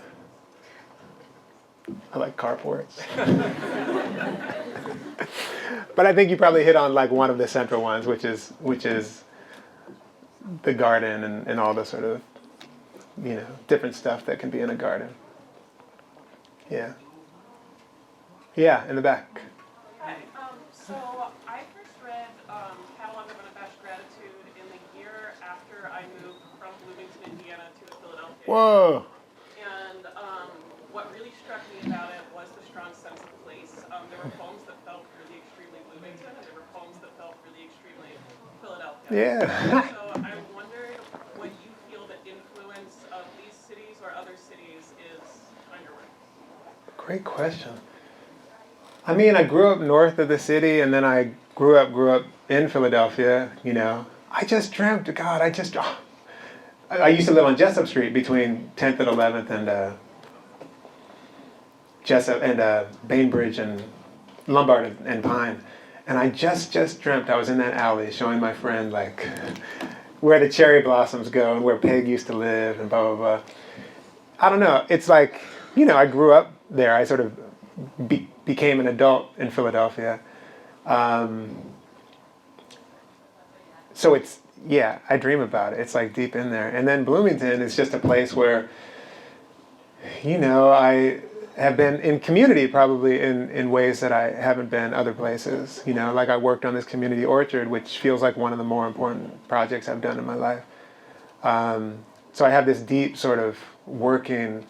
I like carports. But I think you probably hit on like one of the central ones, which is the garden and all the sort of, different stuff that can be in a garden. Yeah. Yeah, in the back. Hi. So I first read Catalog of Unabashed Gratitude in the year after I moved from Bloomington, Indiana to Philadelphia. Whoa. And what really struck me about it was the strong sense of place. There were poems that felt really extremely Bloomington, and there were poems that felt really extremely Philadelphia. Yeah. So I wondered what you feel the influence of these cities or other cities is on your work. Great question. I mean, I grew up north of the city, and then I grew up in Philadelphia, I just dreamt, God, I used to live on Jessup Street between 10th and 11th and Jessup and Bainbridge and Lombard and Pine. And I just dreamt I was in that alley showing my friend, like, where the cherry blossoms go and where Peg used to live and blah, blah, blah. I don't know. It's like, I grew up there. I sort of became an adult in Philadelphia. So it's, I dream about it. It's like deep in there. And then Bloomington is just a place where, I have been in community probably in ways that I haven't been other places. Like I worked on this community orchard, which feels like one of the more important projects I've done in my life. So I have this deep sort of working,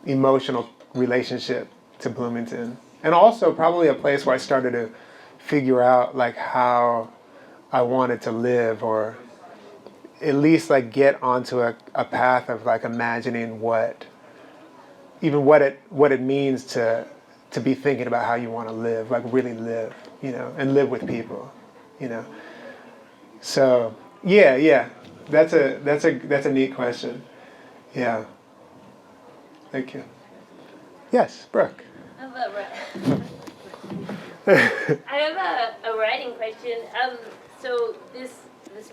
emotional relationship to Bloomington. And also probably a place where I started to figure out like how I wanted to live, or at least like get onto a path of like imagining what it means to be thinking about how you want to live, like really live, and live with people, So yeah, that's a neat question. Yeah. Thank you. Yes, Brooke. I have a writing question. So this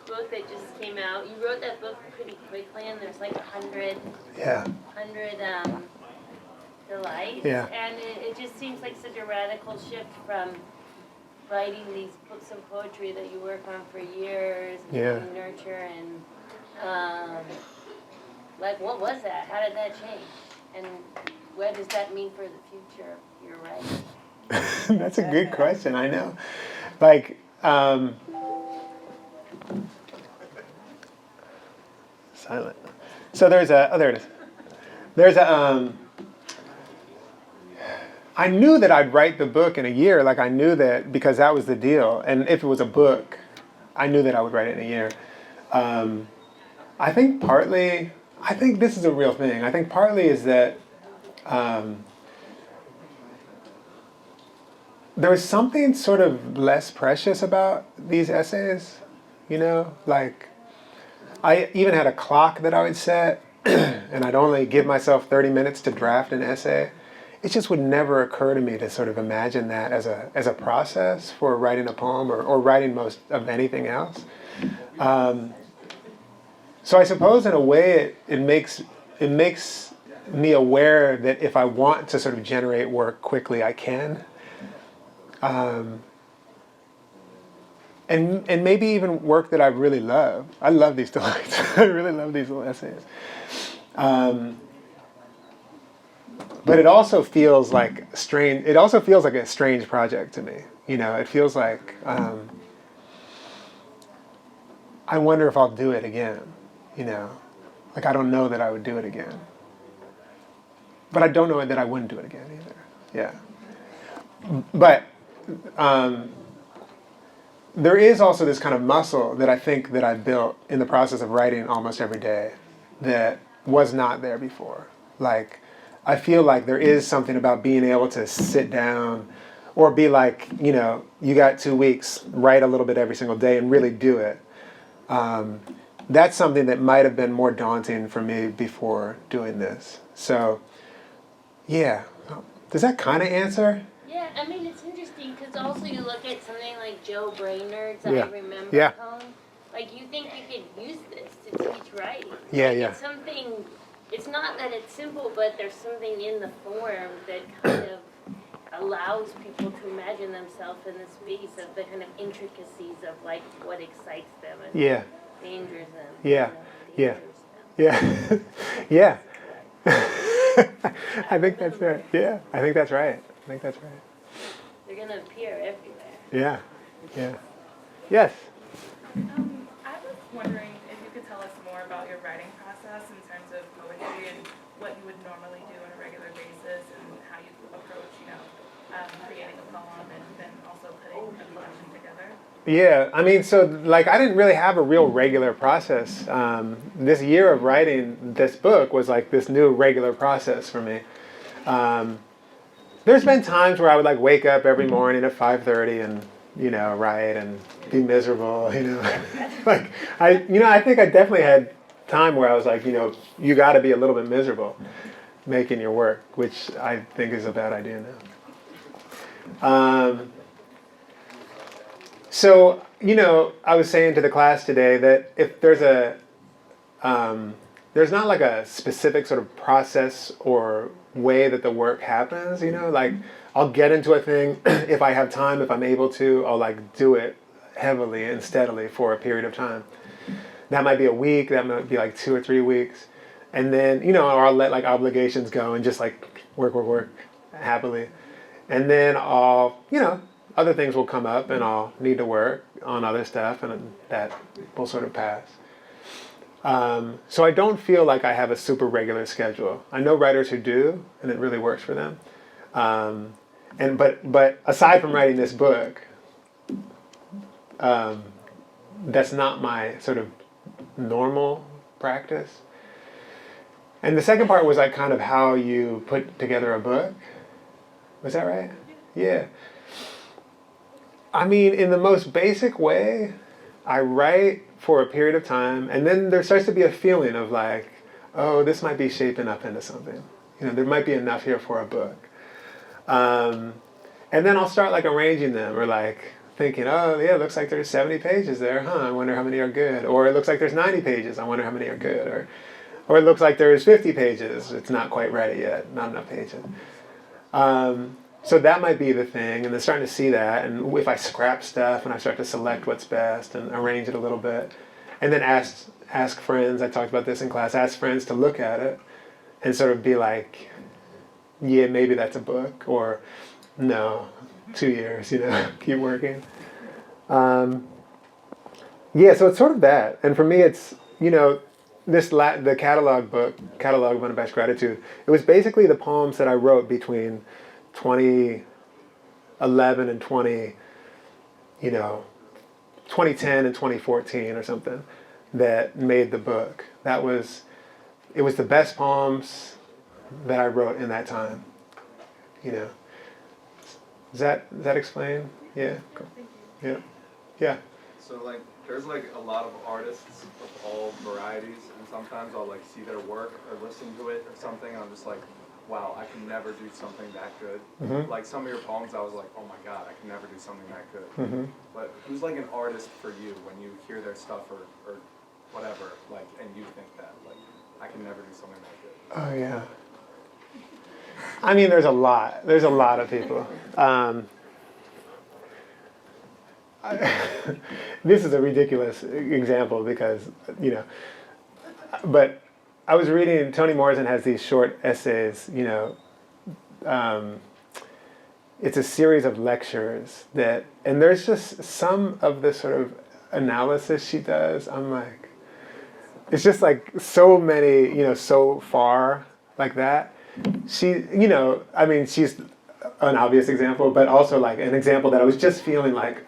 book that just came out, you wrote that book pretty quickly, and there's like 100 delights. Yeah. And it just seems like such a radical shift from writing these books of poetry that you work on for years and Yeah. you nurture and like what was that? How did that change? And what does that mean for the future of your writing? That's a good question. I know. Like, silent. So there it is. I knew that I'd write the book in a year. Like, I knew that because that was the deal. And if it was a book, I knew that I would write it in a year. I think partly, I think this is a real thing. I think partly is that there was something sort of less precious about these essays, you know? Like, I even had a clock that I would set, and I'd only give myself 30 minutes to draft an essay. It just would never occur to me to sort of imagine that as a process for writing a poem or writing most of anything else. So I suppose in a way it makes me aware that if I want to sort of generate work quickly, I can. And maybe even work that I really love. I love these delights. I really love these little essays. But it also feels like strange. It also feels like a strange project to me. You know, it feels like I wonder if I'll do it again. You know, like I don't know that I would do it again. But I don't know that I wouldn't do it again either. Yeah. But there is also this kind of muscle that I think that I built in the process of writing almost every day that was not there before. Like, I feel like there is something about being able to sit down or be like, you know, you got 2 weeks, write a little bit every single day and really do it. That's something that might have been more daunting for me before doing this. So, yeah. Does that kind of answer? Yeah, I mean, it's interesting because also you look at something like Joe Brainerd's Yeah. I Remember Yeah. poem. Like, you think you could use this to teach writing. Yeah, Like, yeah. It's something, it's not that it's simple, but there's something in the form that kind of allows people to imagine themselves in the space of the kind of intricacies of, like, what excites them and Yeah. dangers them. Yeah. You know, Yeah. dangers them. Yeah. Yeah. I think that's right. Yeah. I think that's right. I think that's right. They're going to appear everywhere. Yeah. Yeah. Yes. I was wondering if you could tell us more about your writing process in terms of poetry and what you would normally do on a regular basis and how you approach, creating a poem and then also putting a collection together. Yeah, I mean, so like I didn't really have a real regular process. This year of writing this book was like this new regular process for me. There's been times where I would like wake up every morning at 5:30 and write and be miserable. Like I think I definitely had time where I was like, you got to be a little bit miserable making your work, which I think is a bad idea now. So, I was saying to the class today that if there's there's not like a specific sort of process or way that the work happens, like I'll get into a thing if I have time, if I'm able to, I'll like do it heavily and steadily for a period of time. That might be a week, that might be like 2 or 3 weeks. And then, or I'll let like obligations go and just like work happily. And then I'll, other things will come up and I'll need to work on other stuff and that will sort of pass. So I don't feel like I have a super regular schedule. I know writers who do, and it really works for them. But aside from writing this book, that's not my sort of normal practice. And the second part was like kind of how you put together a book. Was that right? Yeah. I mean, in the most basic way, I write for a period of time, and then there starts to be a feeling of like, oh, this might be shaping up into something. There might be enough here for a book. And then I'll start like arranging them, or like thinking, oh yeah, it looks like there's 70 pages there, huh? I wonder how many are good. Or it looks like there's 90 pages, I wonder how many are good. Or it looks like there's 50 pages, it's not quite ready yet, not enough pages. So that might be the thing, and then starting to see that, and if I scrap stuff and I start to select what's best and arrange it a little bit, and then ask friends, I talked about this in class, ask friends to look at it and sort of be like, yeah, maybe that's a book, or no, 2 years, keep working. Yeah, so it's sort of that, and for me it's, the catalog book, Catalog of Unabashed Gratitude, it was basically the poems that I wrote between 2011 and 2010 and 2014 or something that made the book. It was the best poems that I wrote in that time. Does that explain? Yeah. Cool. Yeah. Yeah. So like, there's like a lot of artists of all varieties, and sometimes I'll like see their work or listen to it or something, and I'm just like, wow, I can never do something that good. Mm-hmm. Like some of your poems, I was like, oh my god, I can never do something that good. Mm-hmm. But who's like an artist for you when you hear their stuff or whatever, like, and you think that, like, I can never do something that good? Oh yeah. I mean, there's a lot. There's a lot of people. This is a ridiculous example because, but I was reading, Toni Morrison has these short essays, it's a series of lectures and there's just some of the sort of analysis she does, I'm like, it's just like so many, so far like that. She's an obvious example, but also like an example that I was just feeling like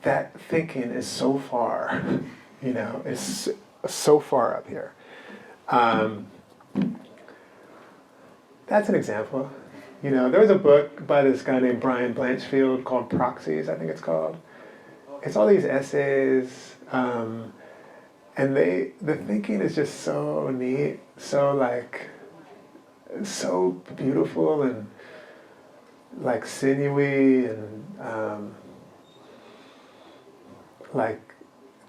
that thinking is so far, is so far up here. That's an example. There was a book by this guy named Brian Blanchfield called Proxies, I think it's called. It's all these essays, and the thinking is just so neat, so beautiful and like sinewy and like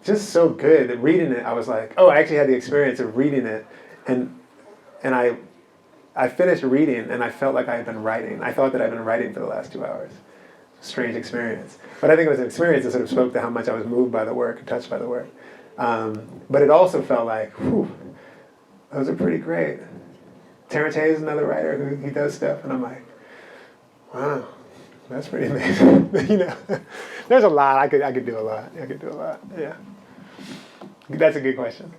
just so good that reading it I was like, oh, I actually had the experience of reading it and I finished reading and I felt like I had been writing. I thought that I'd been writing for the last 2 hours. Strange experience. But I think it was an experience that sort of spoke to how much I was moved by the work and touched by the work. But it also felt like, whew, those are pretty great. Terrence Hayes is another writer who he does stuff, and I'm like, wow, that's pretty amazing. There's a lot. I could do a lot. Yeah. That's a good question.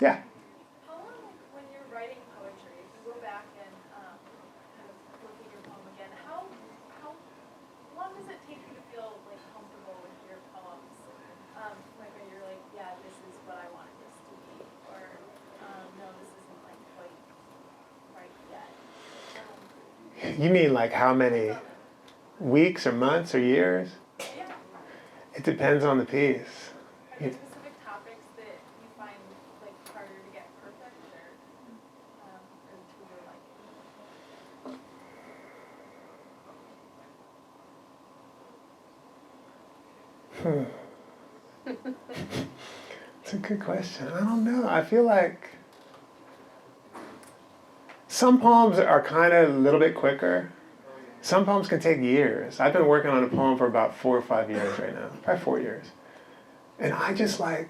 Yeah. How long, when you're writing poetry, if you go back and kind of look at your poem again, how long does it take you to feel like comfortable with your poems? Like when you're like, yeah, this is what I wanted this to be, or no, this isn't like quite right yet. You mean like how many weeks or months or years? Yeah. It depends on the piece. Are there specific topics that you find like harder to get perfect, or to your liking? It's a good question. I don't know. I feel like some poems are kind of a little bit quicker. Some poems can take years. I've been working on a poem for about 4 or 5 years right now, probably 4 years. And I just I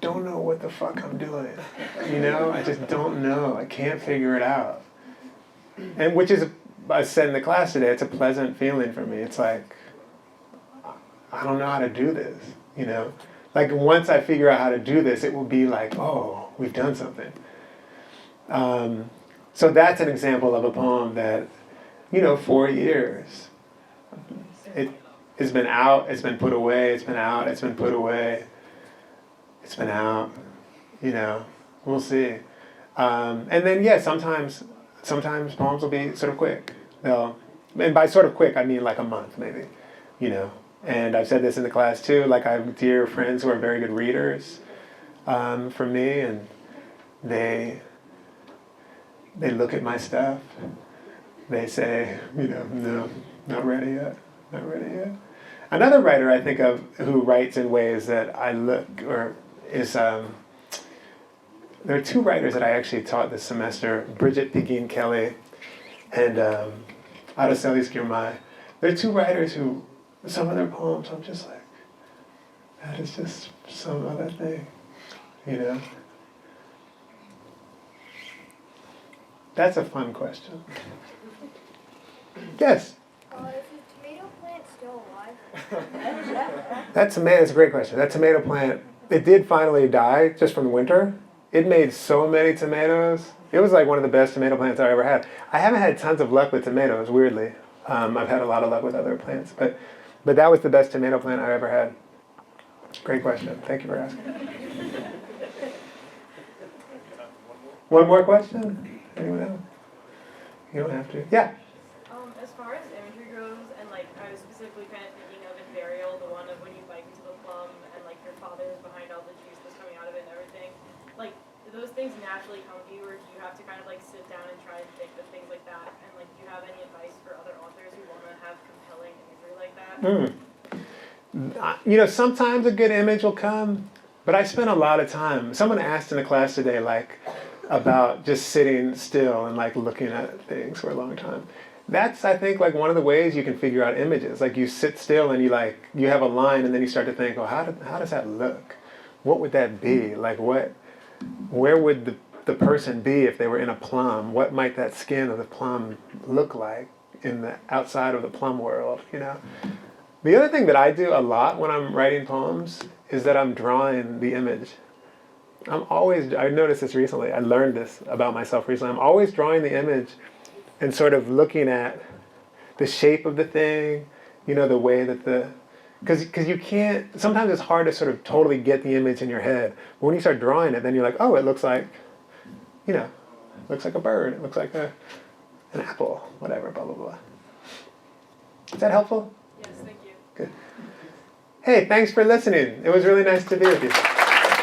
don't know what the fuck I'm doing. I just don't know. I can't figure it out. And which is, I said in the class today, it's a pleasant feeling for me. It's like, I don't know how to do this, Like once I figure out how to do this, it will be like, oh, we've done something. So that's an example of a poem that, 4 years. It's been out, it's been put away, it's been out, it's been put away, it's been out, we'll see. And then, yeah, sometimes poems will be sort of quick. And by sort of quick, I mean like a month maybe, And I've said this in the class too, like I have dear friends who are very good readers for me, and they look at my stuff, they say, no, not ready yet. Another writer I think of who writes in ways that I look, or is, there are 2 writers that I actually taught this semester, Bridget Pegeen Kelly and Araceli Girmay. They're 2 writers who, some of their poems, I'm just like, that is just some other thing, That's a fun question. Yes? Is the tomato plant still alive? That's a great question. That tomato plant, it did finally die just from the winter. It made so many tomatoes. It was like one of the best tomato plants I ever had. I haven't had tons of luck with tomatoes, weirdly. I've had a lot of luck with other plants, but that was the best tomato plant I ever had. Great question. Thank you for asking. One more question? Anyone else? You don't have to. Yeah. As far as imagery goes, and like I was specifically kind of thinking of in Burial, the one of when you bite into the plum and like your father is behind all the juice that's coming out of it and everything. Like, do those things naturally come to you, or do you have to kind of like sit down and try and think of things like that? And like, do you have any advice for other authors who want to have compelling imagery like that? You know, sometimes a good image will come, but I spent a lot of time. Someone asked in the class today, like, about just sitting still and like looking at things for a long time. That's, I think, like one of the ways you can figure out images. Like you sit still and you have a line, and then you start to think, oh, how does that look? What would that be? Like where would the person be if they were in a plum? What might that skin of the plum look like in the outside of the plum world, you know? The other thing that I do a lot when I'm writing poems is that I'm drawing the image. I noticed this recently, I learned this about myself recently, I'm always drawing the image and sort of looking at the shape of the thing, you know, the way that because you can't, sometimes it's hard to sort of totally get the image in your head. But when you start drawing it, then you're like, oh, it looks like, you know, it looks like a bird, it looks like an apple, whatever, blah, blah, blah. Is that helpful? Yes, thank you. Good. Hey, thanks for listening. It was really nice to be with you.